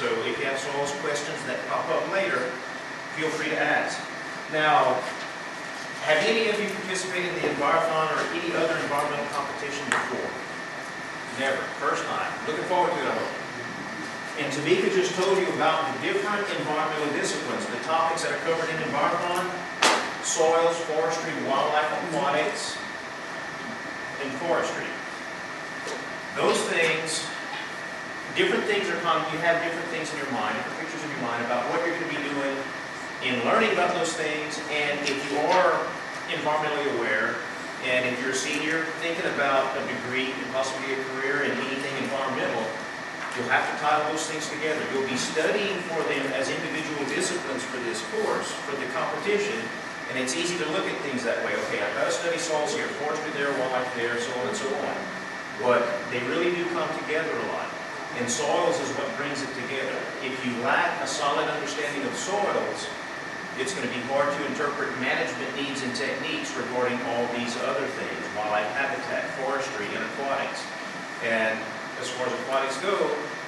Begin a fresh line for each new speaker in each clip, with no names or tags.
So if you have soils questions that pop up later, feel free to ask. Now, have any of you participated in the Envirothon or any other environmental competition before? Never. First time. Looking forward to it, I hope. And Tamika just told you about the different environmental disciplines, the topics that are covered in Envirothon: soils, forestry, wildlife, aquatics, and forestry. Those things, different things are common. You have different things in your mind, different pictures in your mind about what you're going to be doing in learning about those things. And if you are environmentally aware, and if you're a senior thinking about a degree and possibly a career in anything environmental, you'll have to tie those things together. You'll be studying for them as individual disciplines for this course, for the competition, and it's easy to look at things that way. Okay, I've got to study soils here, forestry there, wildlife there, so on and so on. But they really do come together a lot. And soils is what brings it together. If you lack a solid understanding of soils, it's going to be hard to interpret management needs and techniques regarding all these other things: wildlife habitat, forestry, and aquatics. And as far as aquatics go,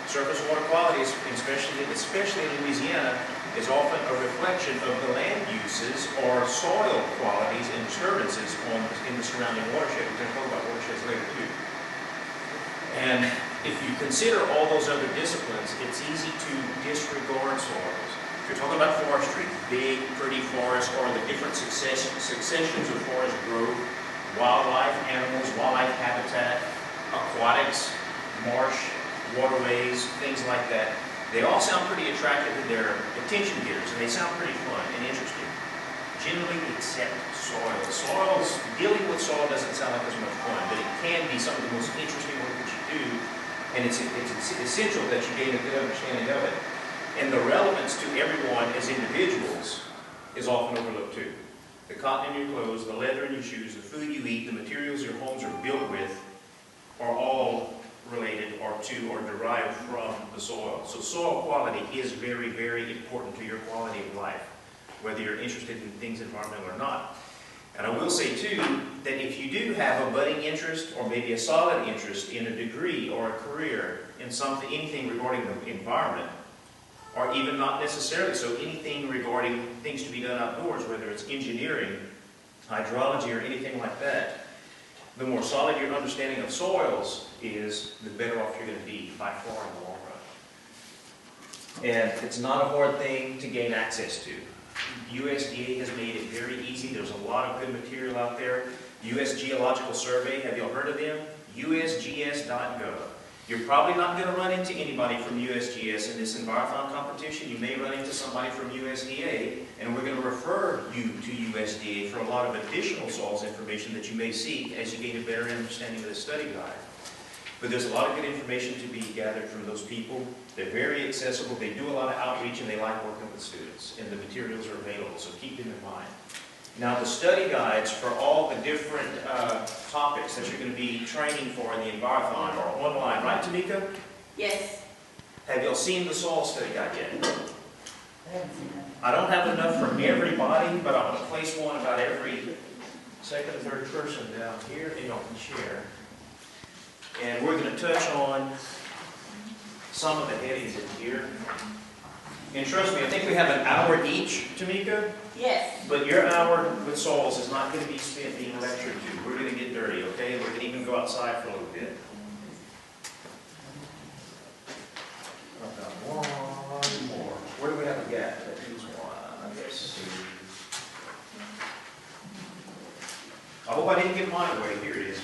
surface water quality, especially in Louisiana, is often a reflection of the land uses or soil qualities and disturbances in the surrounding watershed. We're going to talk about watersheds later too. And if you consider all those other disciplines, it's easy to disregard soils. If you're talking about forestry, big, pretty forests, or the different successions of forest growth, wildlife, animals, wildlife habitat, aquatics, marsh, waterways, things like that, they all sound pretty attractive and they're attention getters, and they sound pretty fun and interesting. Generally, except soil. Dealing with soil doesn't sound like as much fun, but it can be some of the most interesting work that you do, and it's essential that you gain a good understanding of it. And the relevance to everyone as individuals is often overlooked too. The cotton in your clothes, the leather in your shoes, the food you eat, the materials your homes are built with are all related or derived from the soil. So soil quality is very, very important to your quality of life, whether you're interested in things environmental or not. And I will say too, that if you do have a budding interest or maybe a solid interest in a degree or a career in anything regarding the environment, or even not necessarily so, anything regarding things to be done outdoors, whether it's engineering, hydrology, or anything like that, the more solid your understanding of soils is, the better off you're going to be by far in the long run. And it's not a hard thing to gain access to. USDA has made it very easy. There's a lot of good material out there. U.S. Geological Survey, have y'all heard of them? USGS.gov. You're probably not going to run into anybody from USGS in this Envirothon competition. You may run into somebody from USDA, and we're going to refer you to USDA for a lot of additional soils information that you may seek as you gain a better understanding of the study guide. But there's a lot of good information to be gathered from those people. They're very accessible. They do a lot of outreach, and they like working with students, and the materials are available, so keep them in mind. Now, the study guides for all the different topics that you're going to be training for in the Envirothon are online, right, Tamika?
Yes.
Have y'all seen the soil study guide yet? I don't have enough for everybody, but I'm going to place one about every second or third person down here, and y'all can share. And we're going to touch on some of the headings in here. And trust me, I think we have an hour each, Tamika.
Yes.
But your hour with soils is not going to be spent being lectured to. We're going to get dirty, okay? We're going to even go outside for a little bit. I've got one more. Where do we have a gap? That means one. Let's see. I hope I didn't get mine away. Here it is.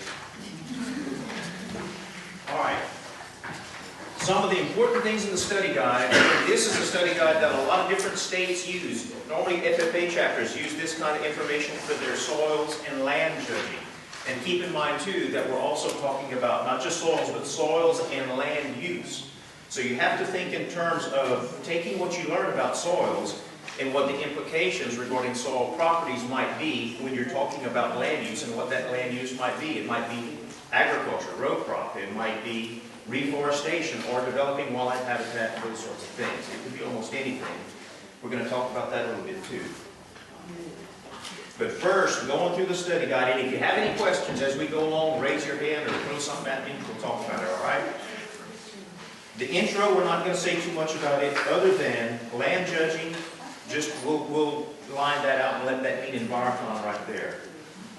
All right. Some of the important things in the study guide. This is a study guide that a lot of different states use. Normally FFA chapters use this kind of information for their soils and land judging. And keep in mind too that we're also talking about not just soils, but soils and land use. So you have to think in terms of taking what you learn about soils and what the implications regarding soil properties might be when you're talking about land use and what that land use might be. It might be agriculture, row crop. It might be reforestation or developing wildlife habitat, those sorts of things. It could be almost anything. We're going to talk about that a little bit too. But first, going through the study guide, and if you have any questions as we go along, raise your hand or throw something at me, we'll talk about it, all right? The intro, we're not going to say too much about it other than land judging. Just we'll line that out and let that mean Envirothon right there.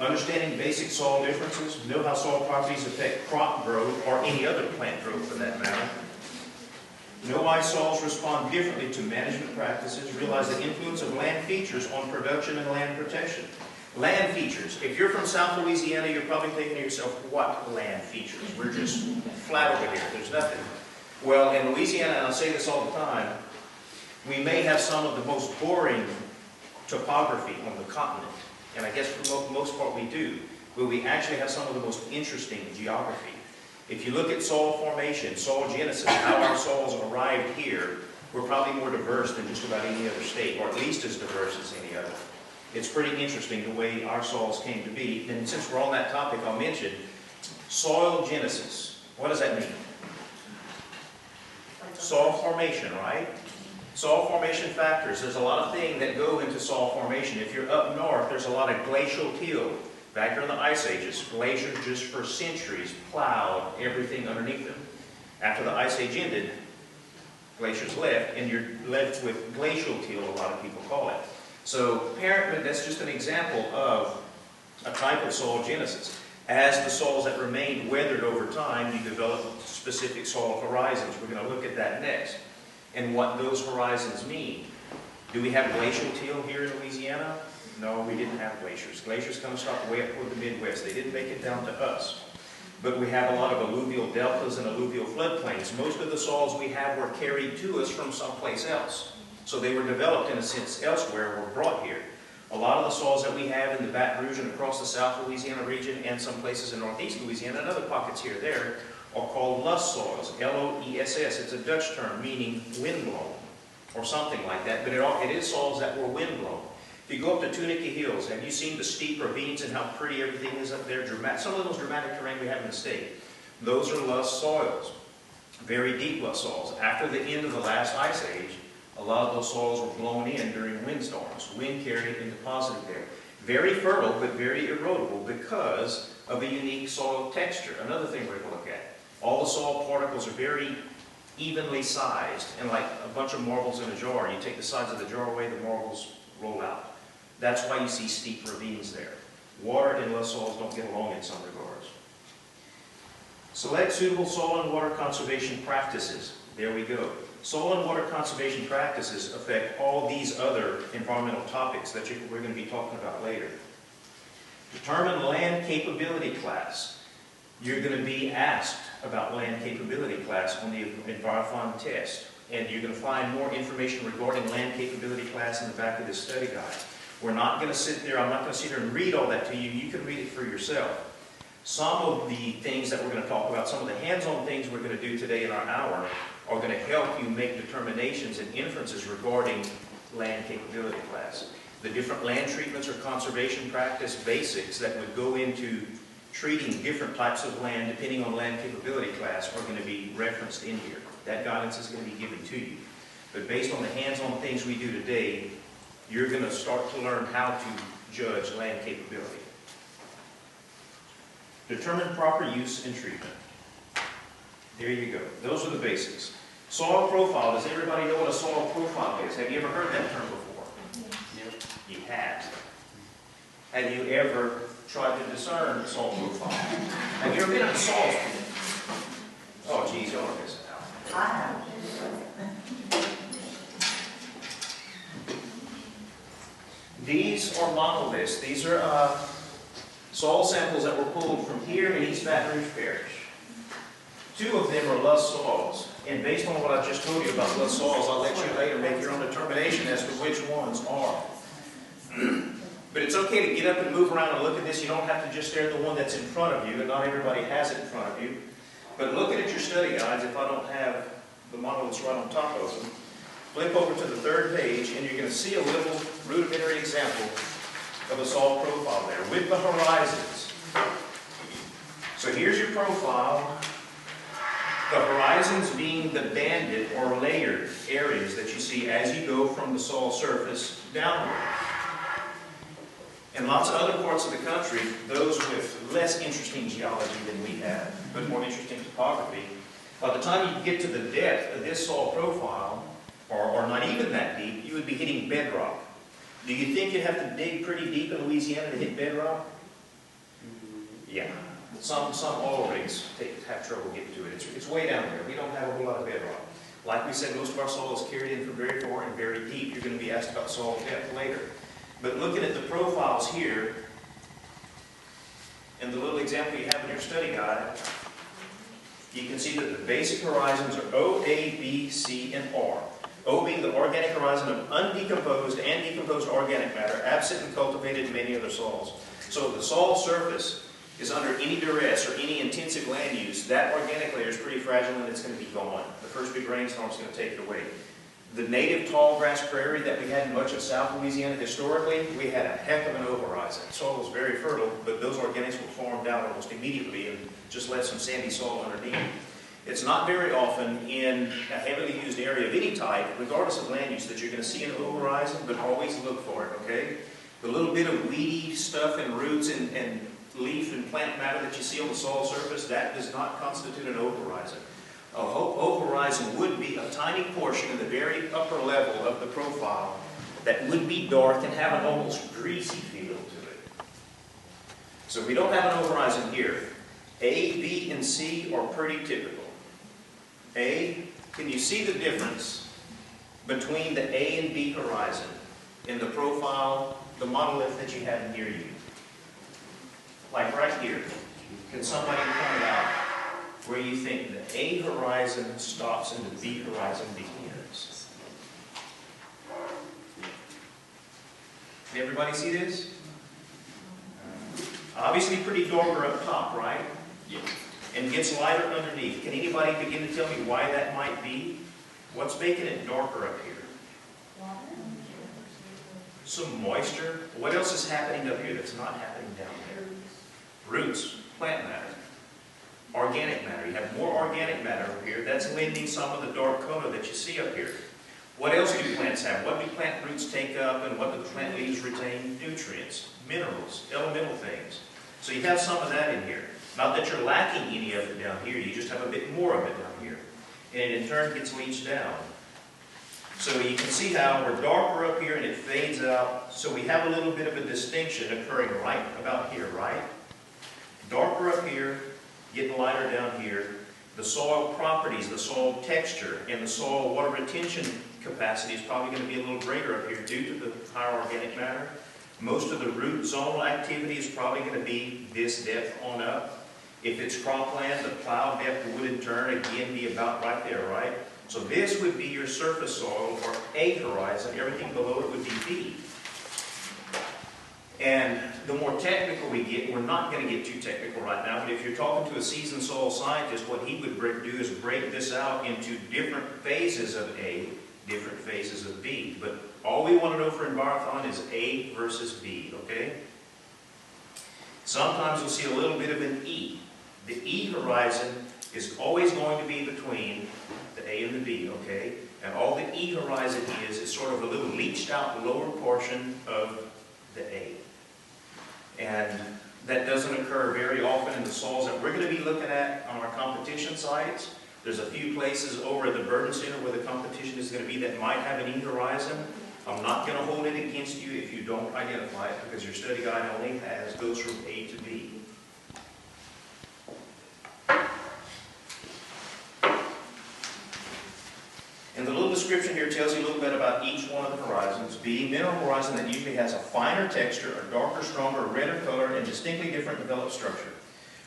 Understanding basic soil differences, know how soil properties affect crop growth or any other plant growth for that matter. Know why soils respond differently to management practices. Realize the influence of land features on production and land protection. Land features. If you're from South Louisiana, you're probably thinking to yourself, what land features? We're just flat over here. There's nothing. Well, in Louisiana, and I'll say this all the time, we may have some of the most boring topography on the continent. And I guess for the most part we do. But we actually have some of the most interesting geography. If you look at soil formation, soil genesis, how our soils arrived here, we're probably more diverse than just about any other state, or at least as diverse as any other. It's pretty interesting the way our soils came to be. And since we're on that topic, I'll mention soil genesis. What does that mean? Soil formation, right? Soil formation factors. There's a lot of things that go into soil formation. If you're up north, there's a lot of glacial till. Back during the ice ages, glaciers just for centuries plowed everything underneath them. After the ice age ended, glaciers left, and you're left with glacial till, a lot of people call it. So apparently that's just an example of a type of soil genesis. As the soils that remained weathered over time, you develop specific soil horizons. We're going to look at that next and what those horizons mean. Do we have glacial till here in Louisiana? No, we didn't have glaciers. Glaciers kind of stopped way up toward the Midwest. They didn't make it down to us. But we have a lot of alluvial deltas and alluvial floodplains. Most of the soils we have were carried to us from someplace else. So they were developed in a sense elsewhere or brought here. A lot of the soils that we have in the Baton Rouge and across the South Louisiana region and some places in Northeast Louisiana and other pockets here and there are called loess soils, L-O-E-S-S. It's a Dutch term meaning windblown or something like that, but it is soils that were windblown. If you go up to Tunica Hills, have you seen the steep ravines and how pretty everything is up there? Some of the most dramatic terrain we have in the state. Those are loess soils, very deep loess soils. After the end of the last ice age, a lot of those soils were blown in during windstorms. Wind carried and deposited there. Very fertile, but very erodible because of a unique soil texture. Another thing we're going to look at. All the soil particles are very evenly sized, and like a bunch of marbles in a jar. You take the sides of the jar away, the marbles roll out. That's why you see steep ravines there. Water and loess soils don't get along in some regards. Select suitable soil and water conservation practices. There we go. Soil and water conservation practices affect all these other environmental topics that we're going to be talking about later. Determine land capability class. You're going to be asked about land capability class on the Envirothon test. And you're going to find more information regarding land capability class in the back of this study guide. We're not going to sit there, I'm not going to sit here and read all that to you. You can read it for yourself. Some of the things that we're going to talk about, some of the hands-on things we're going to do today in our hour are going to help you make determinations and inferences regarding land capability class. The different land treatments or conservation practice basics that would go into treating different types of land depending on land capability class are going to be referenced in here. That guidance is going to be given to you. But based on the hands-on things we do today, you're going to start to learn how to judge land capability. Determine proper use and treatment. There you go. Those are the basics. Soil profile. Does everybody know what a soil profile is? Have you ever heard that term before? Yep. You have. Have you ever tried to discern the soil profile? Have you ever been in a soil field? Oh, geez, y'all are missing out.
I have.
These are monoliths. These are soil samples that were pulled from here in East Baton Rouge Parish. 2 of them are loess soils. And based on what I just told you about loess soils, I'll let you later make your own determination as to which ones are. But it's okay to get up and move around and look at this. You don't have to just stare at the one that's in front of you, and not everybody has it in front of you. But looking at your study guides, if I don't have the monoliths right on top of them, flip over to the 3rd page, and you're going to see a little rudimentary example of a soil profile there with the horizons. So here's your profile. The horizons being the banded or layered areas that you see as you go from the soil surface downward. In lots of other parts of the country, those with less interesting geology than we have, but more interesting topography, By the time you get to the depth of this soil profile, or not even that deep, you would be hitting bedrock. Do you think you'd have to dig pretty deep in Louisiana to hit bedrock? Yeah. Some oil rigs have trouble getting to it. It's way down there. We don't have a whole lot of bedrock. Like we said, most of our soil is carried in from very far and very deep. You're going to be asked about soil depth later. But looking at the profiles here, and the little example you have in your study guide, you can see that the basic horizons are O, A, B, C, and R. O being the organic horizon of undecomposed and decomposed organic matter, absent and cultivated in many other soils. So if the soil surface is under any duress or any intensive land use, that organic layer is pretty fragile and it's going to be gone. The first big rainstorm is going to take it away. The native tall grass prairie that we had in much of South Louisiana historically, we had a heck of an over-horizon. Soil was very fertile, but those organics were formed out almost immediately and just left some sandy soil underneath. It's not very often in a heavily used area of any type, regardless of land use, that you're going to see an over-horizon, but always look for it, okay? The little bit of weedy stuff and roots and leaf and plant matter that you see on the soil surface, that does not constitute an over-horizon. A over-horizon would be a tiny portion in the very upper level of the profile that would be dark and have an almost greasy feel to it. So we don't have an over-horizon here. A, B, and C are pretty typical. A, can you see the difference between the A and B horizon in the profile, the monolith that you have near you? Like right here, can somebody point out where you think the A horizon stops and the B horizon begins? Did everybody see this? Obviously pretty darker up top, right? Yeah. And gets lighter underneath. Can anybody begin to tell me why that might be? What's making it darker up here? Some moisture. What else is happening up here that's not happening down there? Roots, plant matter, organic matter. You have more organic matter up here. That's lending some of the dark color that you see up here. What else do plants have? What do plant roots take up and what do the plant leaves retain? Nutrients, minerals, elemental things. So you have some of that in here. Not that you're lacking any of it down here, you just have a bit more of it down here. And it in turn gets leached down. So you can see how we're darker up here and it fades out. So we have a little bit of a distinction occurring right about here, right? Darker up here, getting lighter down here. The soil properties, the soil texture, and the soil water retention capacity is probably going to be a little greater up here due to the higher organic matter. Most of the root zonal activity is probably going to be this depth on up. If it's cropland, the plow depth would in turn again be about right there, right? So this would be your surface soil, or A horizon. Everything below it would be B. And the more technical we get, we're not going to get too technical right now, but if you're talking to a seasoned soil scientist, what he would do is break this out into different phases of A, different phases of B. But all we want to know for Envirothon is A versus B, okay? Sometimes we'll see a little bit of an E. The E horizon is always going to be between the A and the B, okay? And all the E horizon is sort of a little leached out lower portion of the A. And that doesn't occur very often in the soils that we're going to be looking at on our competition sites. There's a few places over at the Burden Center where the competition is going to be that might have an E horizon. I'm not going to hold it against you if you don't identify it because your study guide only goes from A to B. And the little description here tells you a little bit about each one of the horizons. B, mineral horizon that usually has a finer texture, a darker, stronger, redder color, and distinctly different developed structure.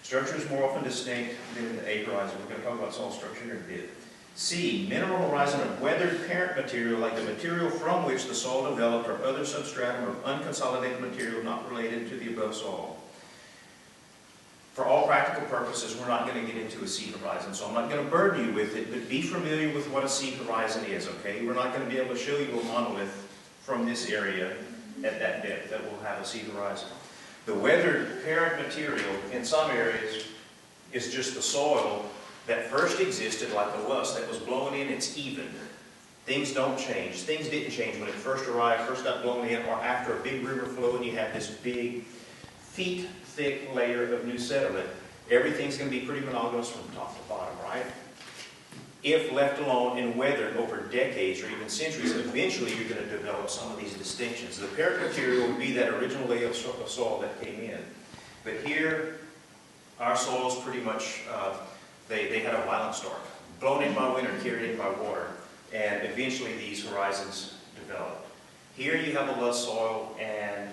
Structure is more often distinct than in the A horizon. We're going to talk about soil structure here in a bit. C, mineral horizon of weathered parent material, like the material from which the soil developed or other substratum of unconsolidated material not related to the above soil. For all practical purposes, we're not going to get into a C horizon, so I'm not going to burden you with it, but be familiar with what a C horizon is, okay? We're not going to be able to show you a monolith from this area at that depth that will have a C horizon. The weathered parent material in some areas is just the soil that first existed like a lust that was blown in. It's even. Things don't change. Things didn't change when it first arrived, first got blown in, or after a big river flow and you have this big feet-thick layer of new sediment. Everything's going to be pretty monogamous from top to bottom, right? if left alone and weathered over decades or even centuries, eventually you're going to develop some of these distinctions. The parent material would be that original layer of soil that came in. But here, our soils pretty much, they had a violent start. Blown in by wind or carried in by water, and eventually these horizons developed. Here you have a loess soil, and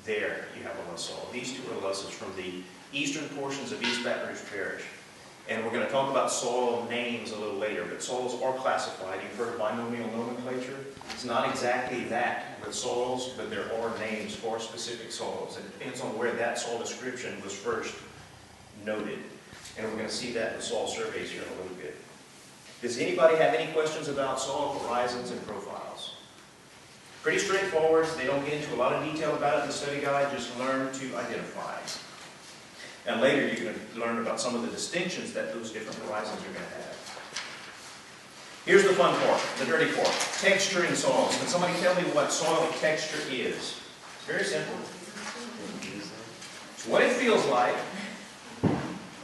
there you have a loess soil. These two are loesses from the eastern portions of East Baton Rouge Parish. And we're going to talk about soil names a little later, but soils are classified. You've heard of binomial nomenclature. It's not exactly that with soils, but there are names for specific soils. It depends on where that soil description was first noted. And we're going to see that in the soil surveys here in a little bit. Does anybody have any questions about soil horizons and profiles? Pretty straightforward. They don't get into a lot of detail about it in the study guide. Just learn to identify. And later you're going to learn about some of the distinctions that those different horizons are going to have. Here's the fun part, the dirty part. Texturing soils. Can somebody tell me what soil texture is? It's very simple. It's what it feels like.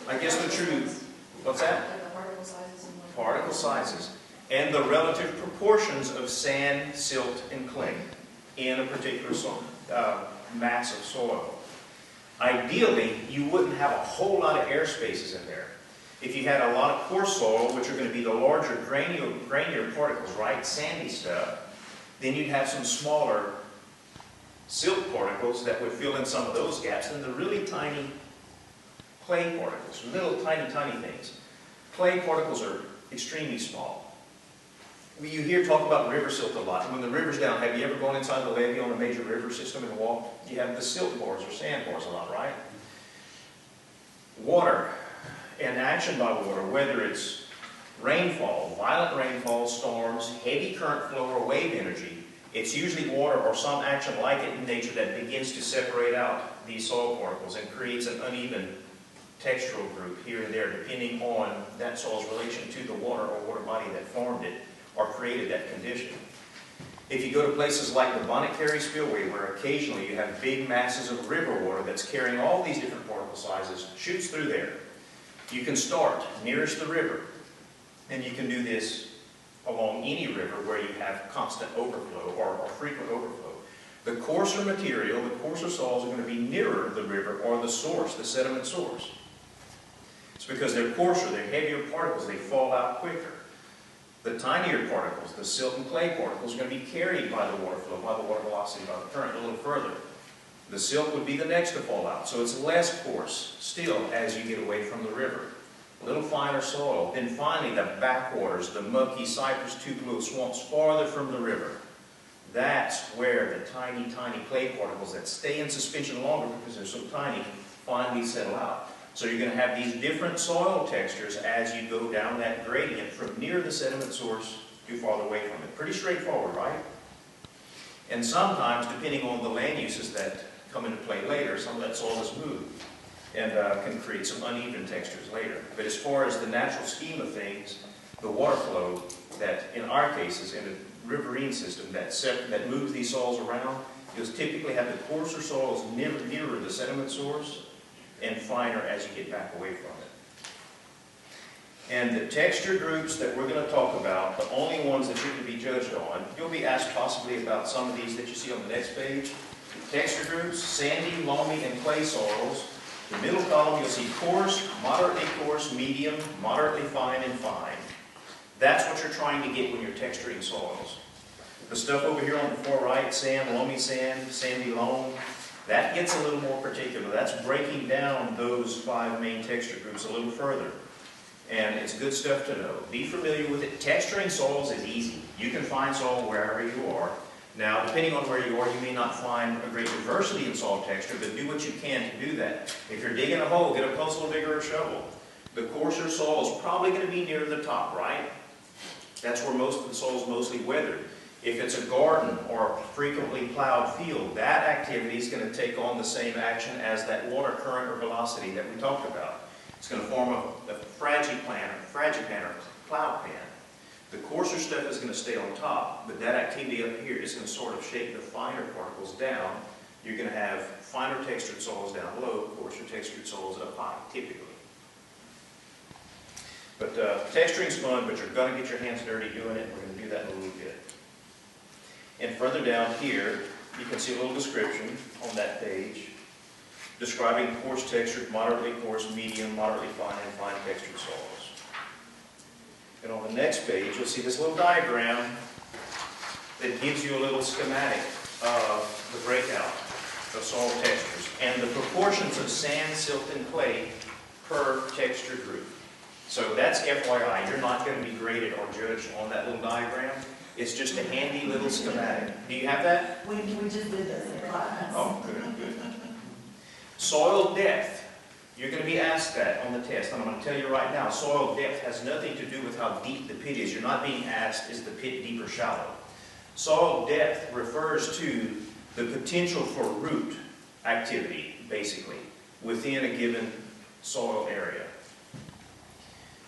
I guess the truth. What's that?
Particle sizes.
Particle sizes. And the relative proportions of sand, silt, and clay in a particular mass of soil. Ideally, you wouldn't have a whole lot of air spaces in there. If you had a lot of coarse soil, which are going to be the larger, grainier particles, right, sandy stuff, then you'd have some smaller silt particles that would fill in some of those gaps, and the really tiny clay particles, little tiny things. Clay particles are extremely small. You hear talk about river silt a lot. When the river's down, have you ever gone inside the levee on a major river system and walked? You have the silt bars or sand bars a lot, right? Water and action by water, whether it's rainfall, violent rainfall, storms, heavy current flow, or wave energy, it's usually water or some action like it in nature that begins to separate out these soil particles and creates an uneven textural group here and there, depending on that soil's relation to the water or water body that formed it or created that condition. If you go to places like the Bonnet Carré Spillway, where occasionally you have big masses of river water that's carrying all these different particle sizes, shoots through there. You can start nearest the river, and you can do this along any river where you have constant overflow or frequent overflow. The coarser material, the coarser soils are going to be nearer the river or the source, the sediment source. It's because they're coarser, they're heavier particles, they fall out quicker. The tinier particles, the silt and clay particles, are going to be carried by the water flow, by the water velocity, by the current a little further. The silt would be the next to fall out, so it's less coarse still as you get away from the river. A little finer soil. Then finally the backwaters, the mucky cypress tubular swamps farther from the river. That's where the tiny clay particles that stay in suspension longer because they're so tiny finally settle out. So you're going to have these different soil textures as you go down that gradient from near the sediment source to farther away from it. Pretty straightforward, right? And sometimes, depending on the land uses that come into play later, some of that soil is moved and can create some uneven textures later. But as far as the natural scheme of things, the water flow that, in our cases, in a riverine system that moves these soils around, you'll typically have the coarser soils nearer the sediment source and finer as you get back away from it. And the texture groups that we're going to talk about, the only ones that you can be judged on, you'll be asked possibly about some of these that you see on the next page. Texture groups, sandy, loamy, and clay soils. The middle column you'll see coarse, medium, moderately fine, and fine. That's what you're trying to get when you're texturing soils. The stuff over here on the far right, sand, loamy sand, sandy loam, that gets a little more particular. That's breaking down those 5 main texture groups a little further. And it's good stuff to know. Be familiar with it. Texturing soils is easy. You can find soil wherever you are. Now, depending on where you are, you may not find a great diversity in soil texture, but do what you can to do that. If you're digging a hole, get a postal digger or shovel. The coarser soil is probably going to be near the top, right? That's where most of the soil is mostly weathered. If it's a garden or a frequently plowed field, that activity is going to take on the same action as that water current or velocity that we talked about. It's going to form a fragipan or plow pan. The coarser stuff is going to stay on top, but that activity up here is going to sort of shake the finer particles down. You're going to have finer textured soils down below, coarser textured soils up high, typically. But texturing's fun, but you're going to get your hands dirty doing it. We're going to do that in a little bit. And further down here, you can see a little description on that page describing coarse textured, moderately coarse, medium, moderately fine, and fine textured soils. And on the next page, you'll see this little diagram that gives you a little schematic of the breakout of soil textures and the proportions of sand, silt, and clay per texture group. So that's FYI. You're not going to be graded or judged on that little diagram. It's just a handy little schematic. Do you have that?
We just did this in class.
Oh, good, good. Soil depth. You're going to be asked that on the test. And I'm going to tell you right now, soil depth has nothing to do with how deep the pit is. You're not being asked, is the pit deep or shallow? Soil depth refers to the potential for root activity, basically, within a given soil area.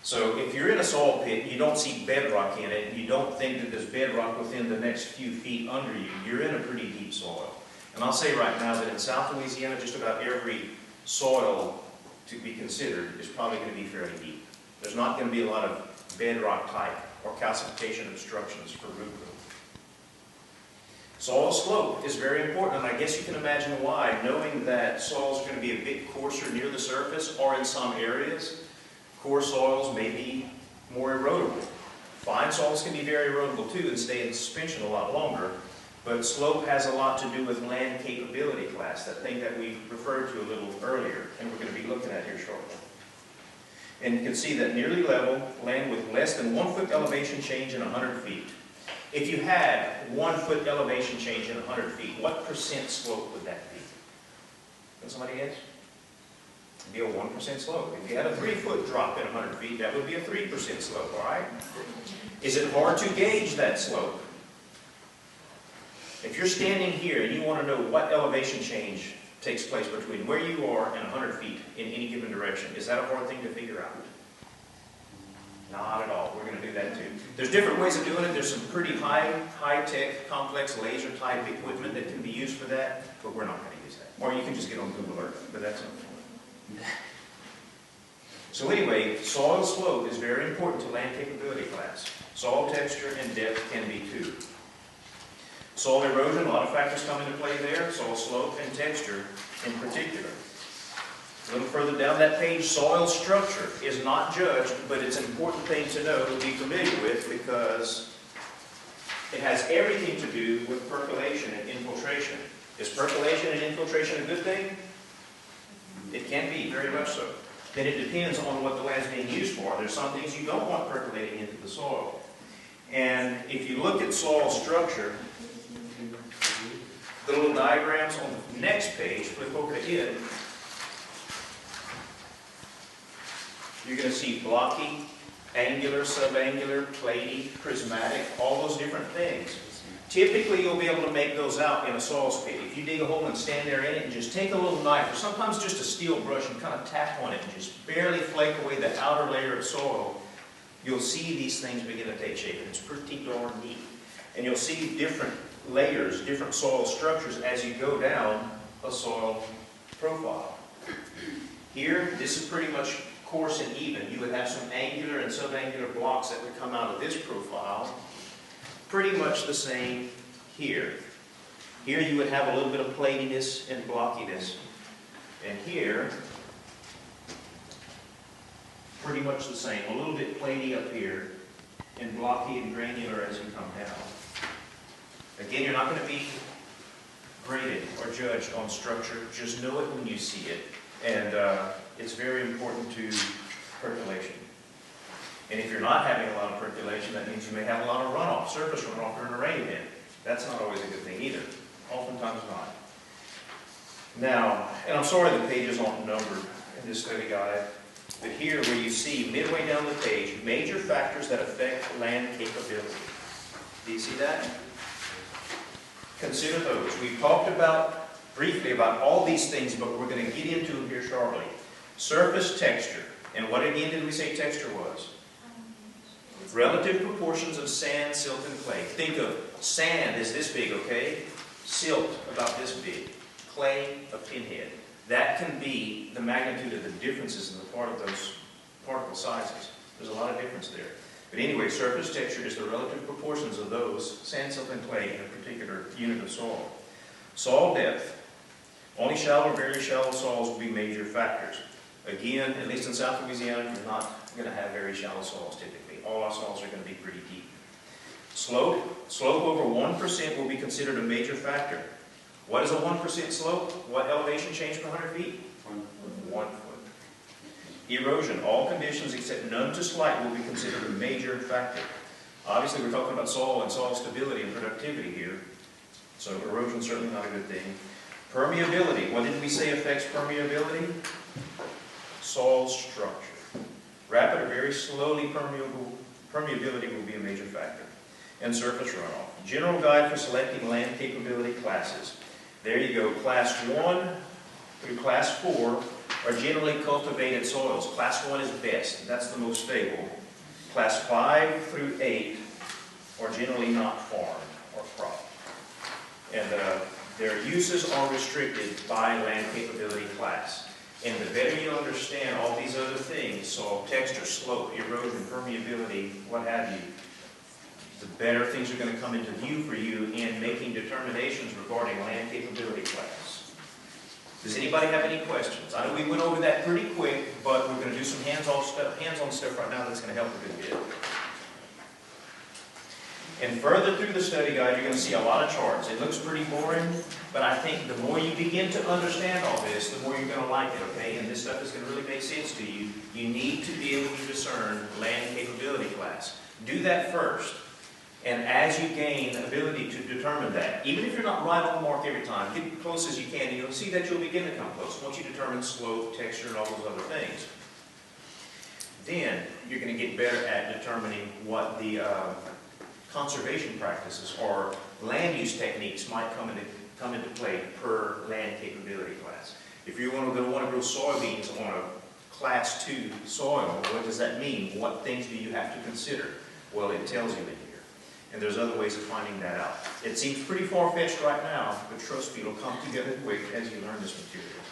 So if you're in a soil pit, you don't see bedrock in it, and you don't think that there's bedrock within the next few feet under you, you're in a pretty deep soil. And I'll say right now that in South Louisiana, just about every soil to be considered is probably going to be fairly deep. There's not going to be a lot of bedrock type or calcification obstructions for root growth. Soil slope is very important, and I guess you can imagine why, knowing that soil is going to be a bit coarser near the surface or in some areas. Coarse soils may be more erodible. Fine soils can be very erodible too and stay in suspension a lot longer, but slope has a lot to do with land capability class, that thing that we referred to a little earlier, and we're going to be looking at here shortly. And you can see that nearly level land with less than 1 foot elevation change in 100 feet. If you had 1 foot elevation change in 100 feet, what percent slope would that be? Can somebody guess? It'd be a 1% slope. If you had a 3 foot drop in 100 feet, that would be a 3% slope, all right? Is it hard to gauge that slope? If you're standing here and you want to know what elevation change takes place between where you are and 100 feet in any given direction, is that a hard thing to figure out? Not at all. We're going to do that too. There's different ways of doing it. There's some pretty high-tech, complex laser-type equipment that can be used for that, but we're not going to use that. Or you can just get on Google Earth, but that's okay. So anyway, soil slope is very important to land capability class. Soil texture and depth can be too. Soil erosion, a lot of factors come into play there. Soil slope and texture in particular. A little further down that page, soil structure is not judged, but it's an important thing to know, to be familiar with, because it has everything to do with percolation and infiltration. Is percolation and infiltration a good thing? It can be, very much so. Then it depends on what the land's being used for. There's some things you don't want percolating into the soil. And if you look at soil structure, the little diagrams on the next page, flip over to it, you're going to see blocky, angular, subangular, platy, prismatic, all those different things. Typically, you'll be able to make those out in a soil pit. If you dig a hole and stand there in it and just take a little knife, or sometimes just a steel brush, and kind of tap on it and just barely flake away the outer layer of soil, you'll see these things begin to take shape, and it's pretty darn neat. And you'll see different layers, different soil structures as you go down a soil profile. Here, this is pretty much coarse and even. You would have some angular and subangular blocks that would come out of this profile. Pretty much the same here. Here you would have a little bit of platiness and blockiness. And here, pretty much the same. A little bit platy up here, and blocky and granular as you come down. Again, you're not going to be graded or judged on structure. Just know it when you see it. And it's very important to percolation. And if you're not having a lot of percolation, that means you may have a lot of runoff, surface runoff during a rain event. That's not always a good thing either. Oftentimes not. Now, and I'm sorry the pages aren't numbered in this study guide, but here where you see midway down the page, major factors that affect land capability. Do you see that? Consider those. We've talked briefly about all these things, but we're going to get into them here shortly. Surface texture. And what again did we say texture was? Relative proportions of sand, silt, and clay. Think of sand as this big, okay? Silt about this big. Clay, a pinhead. That can be the magnitude of the differences in the part of those particle sizes. There's a lot of difference there. But anyway, surface texture is the relative proportions of those, sand, silt, and clay, in a particular unit of soil. Soil depth. Only shallow or very shallow soils will be major factors. Again, at least in South Louisiana, you're not going to have very shallow soils typically. All our soils are going to be pretty deep. Slope. Slope over 1% will be considered a major factor. What is a 1% slope? What elevation change per 100 feet? 1 foot. Erosion. All conditions except none to slight will be considered a major factor. Obviously, we're talking about soil and soil stability and productivity here. So erosion is certainly not a good thing. Permeability. What did we say affects permeability? Soil structure. Rapid or very slowly permeability will be a major factor. And surface runoff. General guide for selecting land capability classes. There you go. Class 1 through Class 4 are generally cultivated soils. Class 1 is best. That's the most stable. Class 5 through 8 are generally not farmed or cropped. And their uses are restricted by land capability class. And the better you understand all these other things, soil texture, slope, erosion, permeability, what have you, the better things are going to come into view for you in making determinations regarding land capability class. Does anybody have any questions? I know we went over that pretty quick, but we're going to do some hands-on stuff right now that's going to help a good bit. And further through the study guide, you're going to see a lot of charts. It looks pretty boring, but I think the more you begin to understand all this, the more you're going to like it, okay? And this stuff is going to really make sense to you. You need to be able to discern land capability class. Do that first. And as you gain ability to determine that, even if you're not right on the mark every time, get as close as you can, and you'll see that you'll begin to come close once you determine slope, texture, and all those other things. Then you're going to get better at determining what the conservation practices or land use techniques might come into play per land capability class. If you're going to want to grow soybeans on a Class 2 soil, what does that mean? What things do you have to consider? Well, it tells you in here. And there's other ways of finding that out. It seems pretty far-fetched right now, but trust me, it'll come together quick as you learn this material.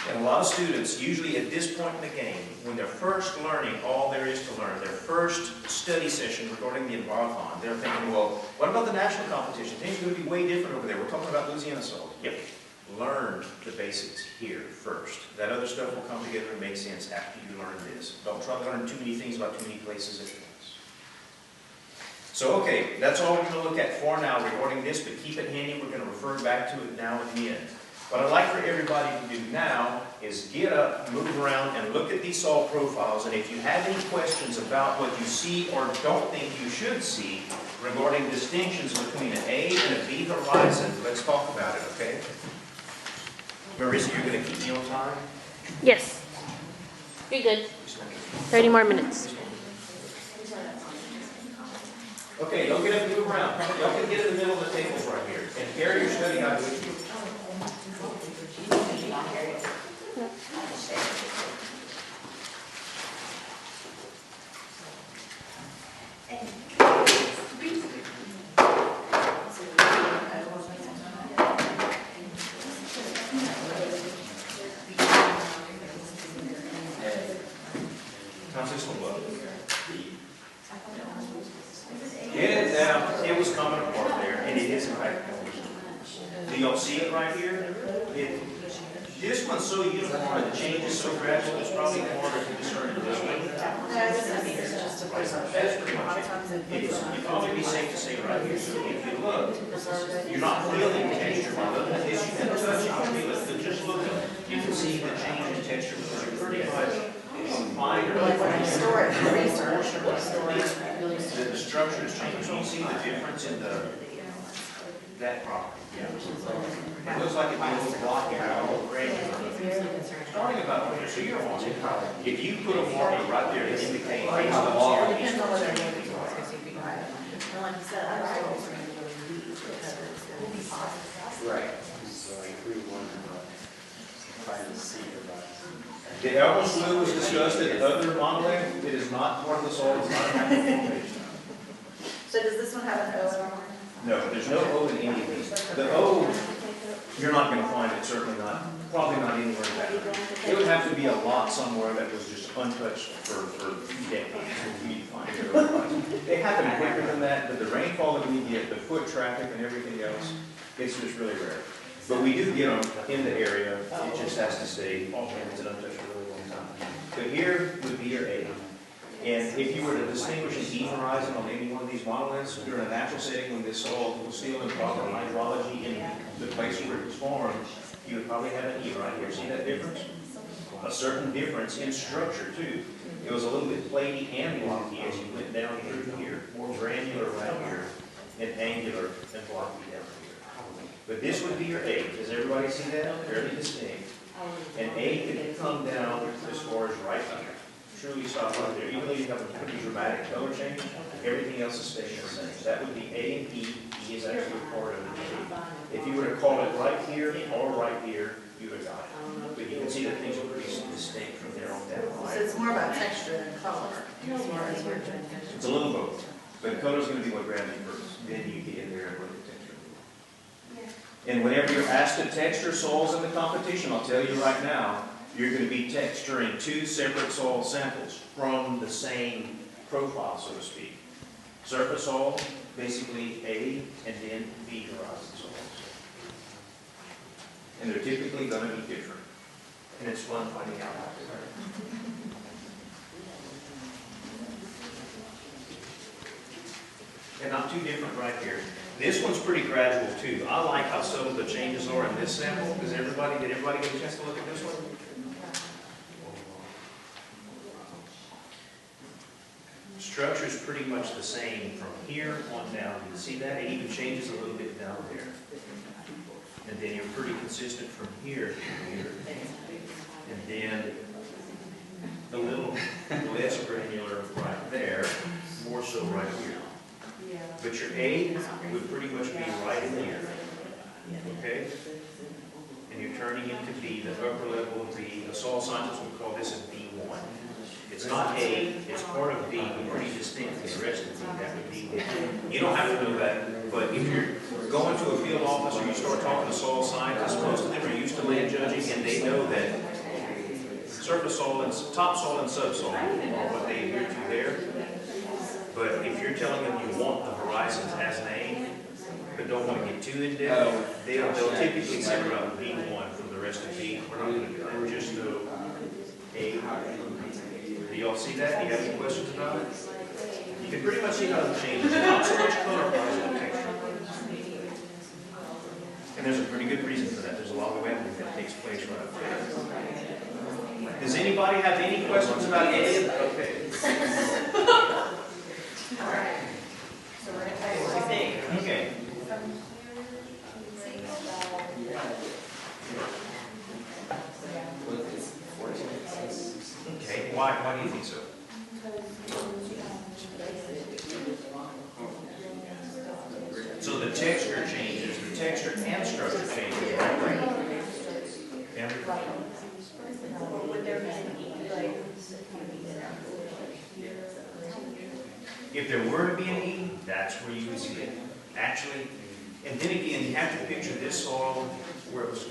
And a lot of students, usually at this point in the game, when they're first learning all there is to learn, their first study session regarding the Envirofon, they're thinking, well, what about the national competition? Things are going to be way different over there. We're talking about Louisiana soil. Yep. Learn the basics here first. That other stuff will come together and make sense after you learn this. Don't try to learn too many things about too many places at once. So, okay, that's all we're going to look at for now regarding this, but keep it handy. We're going to refer back to it now at the end. What I'd like for everybody to do now is get up, move around, and look at these soil profiles. And if you have any questions about what you see or don't think you should see regarding distinctions between an A and a B horizon, let's talk about it, okay? Marissa, you're going to keep me on time?
Yes. You're good. 30 more minutes.
Okay, don't get up and move around. Y'all can get in the middle of the tables right here. And carry your study guide with you. How's this one look? It was coming apart there, and it is in fact coming. Do y'all see it right here? This one's so uniform and the change is so gradual, it's probably harder to discern it this way. That's pretty much it. It'd probably be safe to say right here. So if you look, you're not feeling texture. By looking at this, you can touch it, you feel it, but just looking, you can see the change in texture because you're pretty much fine. The structure is changing. You see the difference in that property. Yeah. It looks like it might be blocking out all granular. Starting about here, so you're on it. If you put a marker right there to indicate based on
It depends on whether they're going to be right. And like you said, I was always going to go to leave because we'll be positive.
Right. So if we want to find the seed of
the Elbow Slough was discussed at other monolith. It is not part of the soil. It's not an application.
So does this one have an O?
No, there's no O in any of these. The O You're not gonna find it, certainly not, probably not anywhere in that. It would have to be a lot somewhere that was just untouched for decades for you to find it otherwise. They happen quicker than that, but the rainfall that we get, the foot traffic and everything else, it's just really rare. But we do get them in the area, it just has to stay off hands and untouched for a really long time. But here would be your A. And if you were to distinguish an E horizon on any one of these monoliths, during a natural setting when this soil was still in proper hydrology in the place where it was formed, you would probably have an E right here. See that difference? A certain difference in structure too. It was a little bit platy and blocky as you went down through here, more granular right here, and angular and blocky down here. But this would be your A. Does everybody see that? Fairly distinct. And A could come down as far as right here. Truly stop right there. Even though you have a pretty dramatic color change, everything else is staying the same. That would be A and E. E is actually part of it. If you were to call it right here or right here, you would have got it. But you can see that things are pretty distinct from there on down.
So it's more about texture than color, as far as we're doing.
It's a little both. But the color is going to be what grabs you first. Then you get in there and look at texture. And whenever you're asked to texture soils in the competition, I'll tell you right now, you're going to be texturing two separate soil samples from the same profile, so to speak. Surface soil, basically A, and then B horizon soils. And they're typically going to be different. And it's fun finding out how they are. And not too different right here. This one's pretty gradual too. I like how subtle the changes are in this sample. Did everybody get a chance to look at this one? Structure is pretty much the same from here on down. You can see that? It even changes a little bit down there. And then you're pretty consistent from here to here. And then a little less granular right there, more so right here. But your A would pretty much be right in here. Okay? And you're turning into B, the upper level of B. The soil scientists would call this a B1. It's not A, it's part of B, but pretty distinct from the rest of B. That would be B. You don't have to know that, but if you're going to a field office or you start talking to soil scientists, most of them are used to land judging, and they know that surface soil and topsoil and subsoil are what they adhere to there. But if you're telling them you want the horizons as named, but don't want to get too in depth, they'll typically separate out B1 from the rest of B. We're not going to do that. Just know A. Do y'all see that? Do you have any questions about it? You can pretty much see how it changes. Not so much color, but also texture. And there's a pretty good reason for that. There's a lot of weathering that takes place right up there. Does anybody have any questions about any of that? Okay.
All right. So we're going to tell you what we think.
Okay. Okay. Why do you think so? So the texture changes, the texture and structure changes, right? Yeah. If there were to be an E, that's where you would see it. Actually, and then again, you have to picture this soil where it was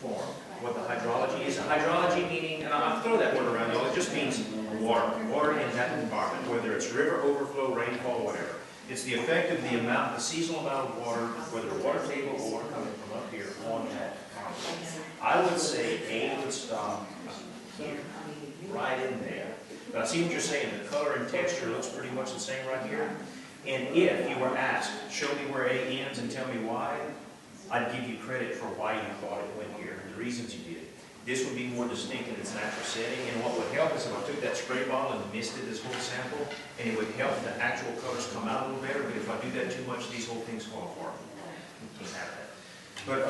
formed, what the hydrology is. Hydrology meaning, and I'll throw that word around, though, it just means water. Water in that environment, whether it's river overflow, rainfall, whatever. It's the effect of the amount, the seasonal amount of water, whether water table or water coming from up here on that. I would say A would stop here, right in there. But I see what you're saying. The color and texture looks pretty much the same right here. And if you were asked, show me where A ends and tell me why, I'd give you credit for why you thought it went here, the reasons you did. This would be more distinct in its natural setting, and what would help is if I took that spray bottle and misted this whole sample, and it would help the actual colors come out a little better, but if I do that too much, these whole things fall apart. You can't have that. But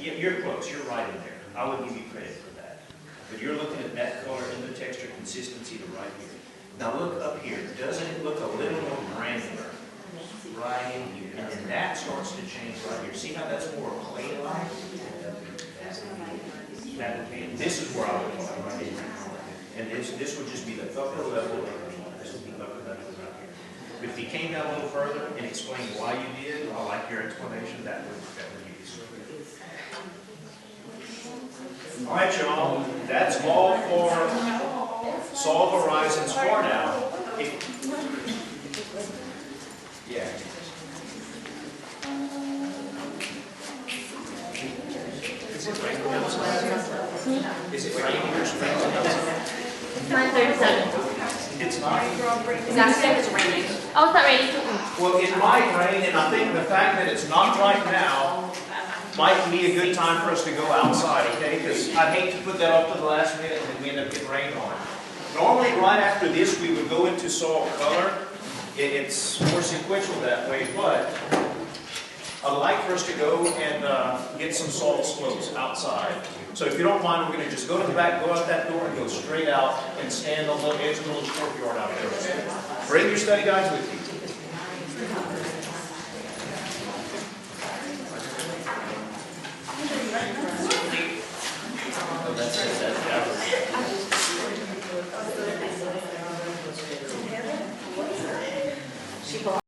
you're close, you're right in there. I would give you credit for that. But you're looking at that color and the texture consistency to right here. Now look up here. Doesn't it look a little more granular? Right in here. And then that starts to change right here. See how that's more clay-like? That would be, this is where I would put it right here. And this would just be the upper level of green. This would be upper level right here. But if you came down a little further and explained why you did, I like your explanation, that would be useful. All right, y'all, that's all for Solve Horizons for now. Yeah. Is it raining outside? Is it raining or something?
It's 9:37.
It's not.
Exactly, it's raining.
Oh, it's not raining.
Well, it might rain, and I think the fact that it's not right now might be a good time for us to go outside, okay? Because I'd hate to put that off to the last minute and then we end up getting rain on it. Normally, right after this, we would go into salt color. It's more sequential that way, but I'd like for us to go and get some salt slopes outside. So if you don't mind, we're going to just go to the back, go out that door, and go straight out and stand on the edge of the little courtyard out there. Bring your study guides with you.